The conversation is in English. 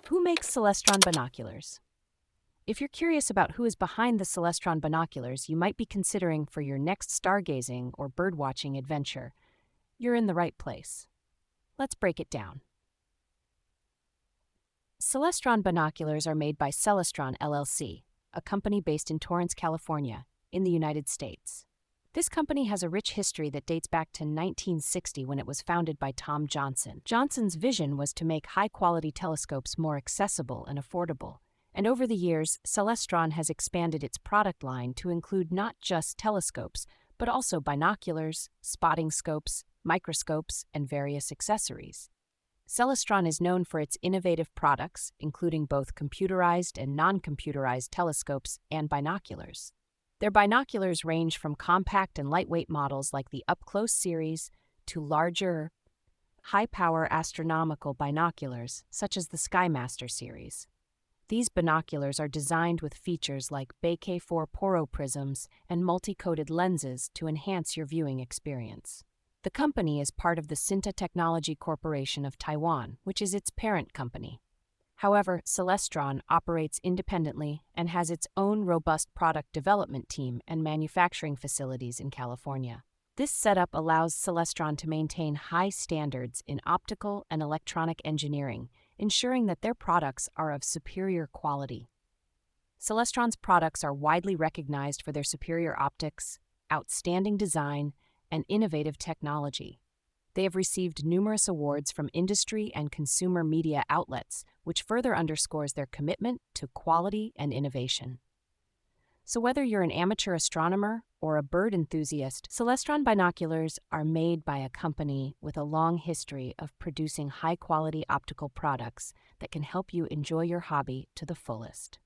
Who makes Celestron binoculars? If you're curious about who is behind the Celestron binoculars you might be considering for your next stargazing or birdwatching adventure, you're in the right place. Let's break it down. Celestron binoculars are made by Celestron LLC, a company based in Torrance, California, in the United States. This company has a rich history that dates back to 1960 when it was founded by Tom Johnson. Johnson's vision was to make high-quality telescopes more accessible and affordable, and over the years, Celestron has expanded its product line to include not just telescopes, but also binoculars, spotting scopes, microscopes, and various accessories. Celestron is known for its innovative products, including both computerized and non-computerized telescopes and binoculars. Their binoculars range from compact and lightweight models like the Up-Close series to larger, high-power astronomical binoculars such as the SkyMaster series. These binoculars are designed with features like Bokeh 4 poro prisms and multi-coated lenses to enhance your viewing experience. The company is part of the Cinta Technology Corporation of Taiwan, which is its parent company. However, Celestron operates independently and has its own robust product development team and manufacturing facilities in California. This setup allows Celestron to maintain high standards in optical and electronic engineering, ensuring that their products are of superior quality. Celestron's products are widely recognized for their superior optics, outstanding design, and innovative technology. They have received numerous awards from industry and consumer media outlets, which further underscores their commitment to quality and innovation. So whether you're an amateur astronomer or a bird enthusiast, Celestron binoculars are made by a company with a long history of producing high-quality optical products that can help you enjoy your hobby to the fullest.